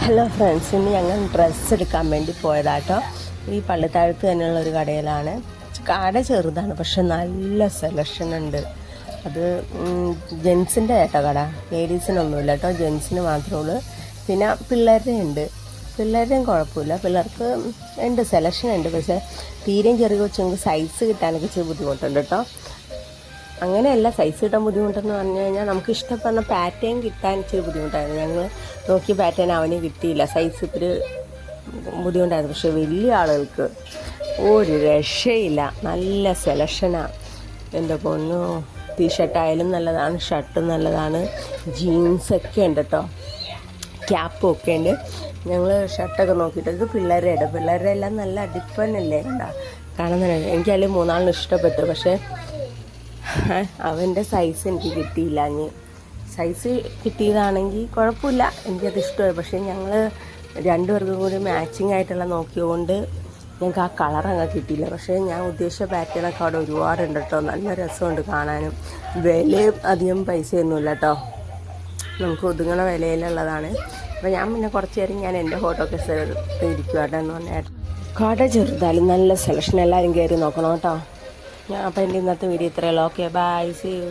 Hello friends, ഇന്ന് ഞങ്ങൾ dress എടുക്കാൻ വേണ്ടി പോയതാട്ടോ. ഈ പള്ളിത്താഴത്ത് തന്നെയുള്ള ഒരു കടയിലാണ്. കട ചെറുതാണ്, പക്ഷെ നല്ല സെലക്ഷൻ ഉണ്ട്. അത് ജെൻസിൻ്റെ കേട്ടോ കട, ലേഡീസിനൊന്നുമില്ല കേട്ടോ, ജെൻസിന് മാത്രമേ ഉള്ളൂ. പിന്നെ പിള്ളേരുടെയും കുഴപ്പമില്ല, പിള്ളേർക്ക് ഉണ്ട്, സെലക്ഷൻ ഉണ്ട്. പക്ഷേ തീരെയും ചെറിയ കൊച്ചുങ്ങൾക്ക് സൈസ് കിട്ടാനൊക്കെ ഇച്ചിരി ബുദ്ധിമുട്ടുണ്ട് കേട്ടോ. അങ്ങനെയല്ല, സൈസ് കിട്ടാൻ ബുദ്ധിമുട്ടെന്ന് പറഞ്ഞു കഴിഞ്ഞാൽ നമുക്ക് ഇഷ്ടപ്പെടുന്ന പാറ്റേൺ കിട്ടാൻ ഇച്ചിരി ബുദ്ധിമുട്ടായിരുന്നു. ഞങ്ങൾ നോക്കിയ പാറ്റേൺ അവന് കിട്ടിയില്ല, സൈസ് ഇത്തിരി ബുദ്ധിമുട്ടായിരുന്നു. പക്ഷേ വലിയ ആളുകൾക്ക് ഒരു രക്ഷയില്ല, നല്ല സെലക്ഷനാണ്. എൻ്റെ പൊന്നോ, ടീഷർട്ടായാലും നല്ലതാണ്, ഷർട്ടും നല്ലതാണ്, ജീൻസൊക്കെ ഉണ്ട് കേട്ടോ, ക്യാപ്പും ഒക്കെ ഉണ്ട്. ഞങ്ങൾ ഷർട്ടൊക്കെ നോക്കിയിട്ട് ഇത് പിള്ളേരുടെ എല്ലാം നല്ല അടിപ്പനല്ലേ കണ്ടാ കാണുന്നത്. എനിക്കതിൽ മൂന്നാളിന് ഇഷ്ടപ്പെട്ടു. പക്ഷേ അവൻ്റെ സൈസ് എനിക്ക് കിട്ടിയില്ല. സൈസ് കിട്ടിയതാണെങ്കിൽ കുഴപ്പമില്ല, എനിക്കത് ഇഷ്ടമായി. പക്ഷേ ഞങ്ങൾ രണ്ടുപേർക്കും കൂടി മാച്ചിങ് ആയിട്ടുള്ള നോക്കിയതുകൊണ്ട് ഞങ്ങൾക്ക് ആ കളറങ്ങ് കിട്ടിയില്ല. പക്ഷേ ഞാൻ ഉദ്ദേശിച്ച പാറ്റേണൊക്കെ അവിടെ ഒരുപാടുണ്ട് കേട്ടോ, നല്ല രസമുണ്ട് കാണാനും. വിലയും അധികം പൈസയൊന്നുമില്ല കേട്ടോ, നമുക്ക് ഒതുങ്ങണ വിലയിലുള്ളതാണ്. അപ്പോൾ ഞാൻ പിന്നെ കുറച്ച് നേരം ഞാൻ എൻ്റെ ഫോട്ടോ ഒക്കെ ഇരിക്കുവാട്ടെ എന്ന് പറഞ്ഞാൽ. കട ചെറുതായാലും നല്ല സെലക്ഷൻ, എല്ലാവരും കയറി നോക്കണം കേട്ടോ. അപ്പോൾ എൻ്റെ ഇന്നത്തെ വീഡിയോ ഇത്രയുള്ളൂ. Okay, bye, see U.